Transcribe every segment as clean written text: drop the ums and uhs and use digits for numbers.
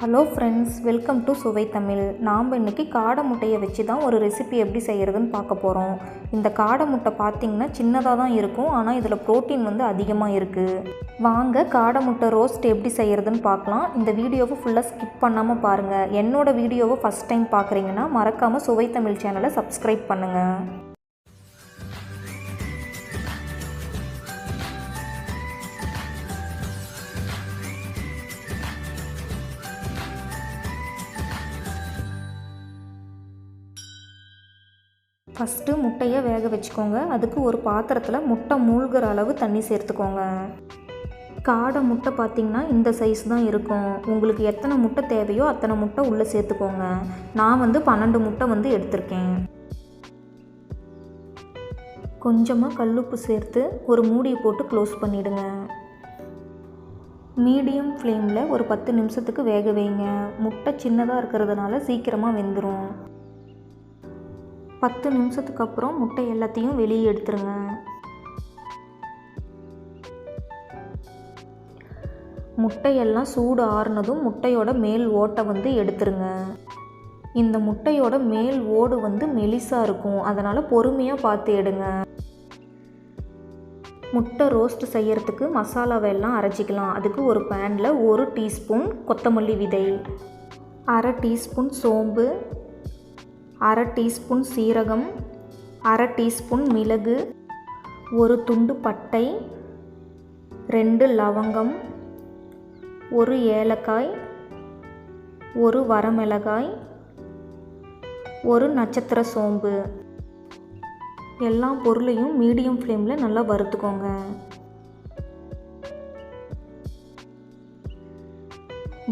Hello friends, welcome to சுவை தமிழ். நாம் இன்றைக்கி காடை முட்டையை வச்சு தான் ஒரு ரெசிபி எப்படி செய்கிறதுன்னு பார்க்க போகிறோம். இந்த காடை முட்டை பார்த்திங்கன்னா சின்னதாக தான் இருக்கும், ஆனால் இதில் ப்ரோட்டீன் அதிகமாக இருக்குது. வாங்க காடை முட்டை ரோஸ்ட் எப்படி செய்கிறதுன்னு பார்க்கலாம். இந்த வீடியோவை ஃபுல்லாக ஸ்கிப் பண்ணாமல் பாருங்கள். என்னோடய வீடியோவை ஃபஸ்ட் டைம் பார்க்குறீங்கன்னா மறக்காமல் சுவை தமிழ் சேனலை சப்ஸ்கிரைப் பண்ணுங்கள். ஃபஸ்ட்டு முட்டையை வேக வச்சுக்கோங்க. அதுக்கு ஒரு பாத்திரத்தில் முட்டை மூழ்கிற அளவு தண்ணி சேர்த்துக்கோங்க. காடை முட்டை பார்த்திங்கன்னா இந்த சைஸ் தான் இருக்கும். உங்களுக்கு எத்தனை முட்டை தேவையோ அத்தனை முட்டை உள்ளே சேர்த்துக்கோங்க. நான் 12 முட்டை எடுத்திருக்கேன். கொஞ்சமாக கல்லுப்பு சேர்த்து ஒரு மூடியை போட்டு க்ளோஸ் பண்ணிவிடுங்க. மீடியம் ஃப்ளேமில் ஒரு 10 நிமிஷத்துக்கு வேக வைங்க. முட்டை சின்னதாக இருக்கிறதுனால சீக்கிரமாக வெந்துடும். 10 நிமிஷத்துக்கு அப்புறம் முட்டை எல்லாத்தையும் வெளியே எடுத்துருங்க. முட்டையெல்லாம் சூடு ஆறுனதும் முட்டையோட மேல் ஓட்டை எடுத்துருங்க. இந்த முட்டையோட மேல் ஓடு மெலிசாக இருக்கும், அதனால் பொறுமையாக பார்த்து எடுங்க. முட்டை ரோஸ்ட் செய்யறதுக்கு மசாலாவை எல்லாம் அரைச்சிக்கலாம். அதுக்கு ஒரு பேனில் 1 டீஸ்பூன் கொத்தமல்லி விதை, 1/2 டீஸ்பூன் சோம்பு, 1/2 டீஸ்பூன் சீரகம், 1/2 டீஸ்பூன் மிளகு, 1 துண்டு பட்டை, 2 லவங்கம், 1 ஏலக்காய், 1 வரமிளகாய், 1 நட்சத்திர சோம்பு. எல்லா பொருளையும் மீடியம் ஃப்ளேமில் நல்லா வறுத்துக்கோங்க.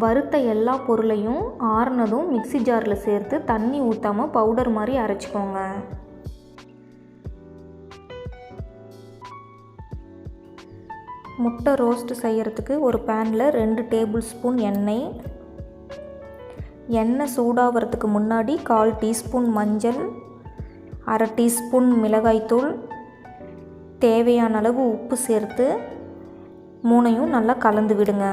வறுத்த எல்லா பொருளையும் ஆறுனதும் மிக்ஸி ஜாரில் சேர்த்து தண்ணி ஊற்றாமல் பவுடர் மாதிரி அரைச்சிக்கோங்க. முட்டை ரோஸ்ட் செய்கிறதுக்கு ஒரு பேனில் 2 டேபிள் ஸ்பூன் எண்ணெய். எண்ணெய் சூடாகிறதுக்கு முன்னாடி 1/4 டீஸ்பூன் மஞ்சள், 1/2 டீஸ்பூன் மிளகாய்த்தூள், தேவையான அளவு உப்பு சேர்த்து 3ஐயும் நல்லா கலந்து விடுங்க.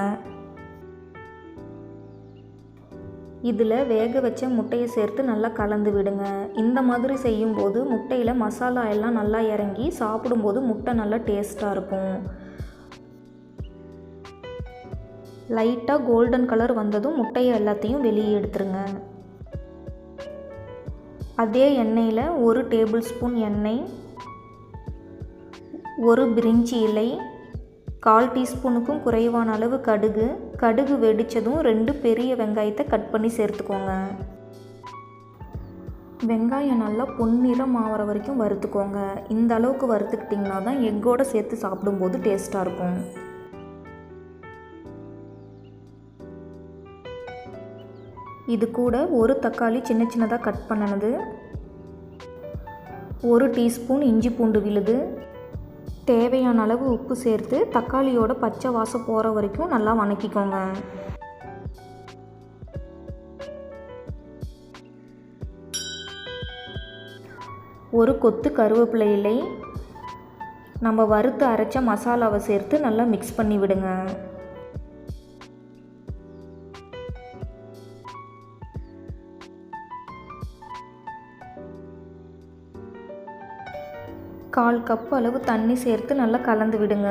இதில் வேக வச்ச முட்டையை சேர்த்து நல்லா கலந்து விடுங்க. இந்த மாதிரி செய்யும்போது முட்டையில் மசாலா எல்லாம் நல்லா இறங்கி சாப்பிடும்போது முட்டை நல்லா டேஸ்ட்டாக இருக்கும். லைட்டாக கோல்டன் கலர் வந்ததும் முட்டையை எல்லாத்தையும் வெளியே எடுத்துருங்க. அதே எண்ணெயில் 1 டேபிள் ஸ்பூன் எண்ணெய், 1 பிரிஞ்சி இலை, 1/4 டீஸ்பூனுக்கும் குறைவான அளவு கடுகு வெடித்ததும் 2 பெரிய வெங்காயத்தை கட் பண்ணி சேர்த்துக்கோங்க. வெங்காயம் நல்லா பொன்னிறம் ஆகிற வரைக்கும் வறுத்துக்கோங்க. இந்த அளவுக்கு வறுத்துக்கிட்டிங்கன்னா தான் எக்கோடு சேர்த்து சாப்பிடும்போது டேஸ்ட்டாக இருக்கும். இது கூட 1 தக்காளி சின்ன சின்னதாக கட் பண்ணினது, 1 டீஸ்பூன் இஞ்சி பூண்டு விழுது, தேவையான அளவு உப்பு சேர்த்து தக்காளியோட பச்சை வாசம் போகிற வரைக்கும் நல்லா வதக்கிக்கோங்க. ஒரு கொத்து கருவேப்பிலை இலை, நம்ம வறுத்து அரைச்ச மசாலாவை சேர்த்து நல்லா மிக்ஸ் பண்ணி விடுங்க. கால் கப் அளவு தண்ணி சேர்த்து நல்லா கலந்து விடுங்க.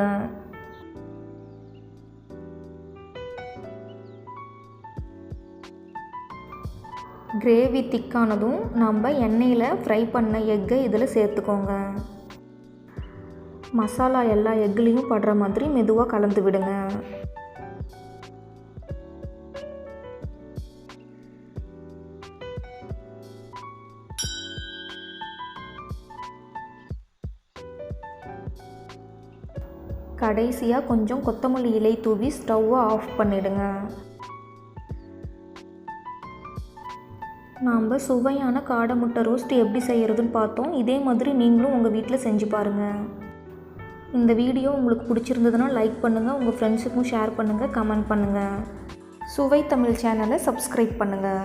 கிரேவி திக்கானதும் நம்ம எண்ணெயில் ஃப்ரை பண்ண எக்கை இதில் சேர்த்துக்கோங்க. மசாலா எல்லா எக்லேயும் படுற மாதிரி மெதுவாக கலந்து விடுங்க. கடைசியாக கொஞ்சம் கொத்தமல்லி இலை தூவி ஸ்டவ்வை ஆஃப் பண்ணிவிடுங்க. நாம் சுவையான காடை முட்டை ரோஸ்ட் எப்படி செய்கிறதுன்னு பார்த்தோம். இதே மாதிரி நீங்களும் உங்கள் வீட்டில் செஞ்சு பாருங்கள். இந்த வீடியோ உங்களுக்கு பிடிச்சிருந்ததுன்னா லைக் பண்ணுங்கள், உங்கள் ஃப்ரெண்ட்ஸுக்கும் ஷேர் பண்ணுங்கள், கமெண்ட் பண்ணுங்கள். சுவை தமிழ் சேனலை சப்ஸ்கிரைப் பண்ணுங்கள்.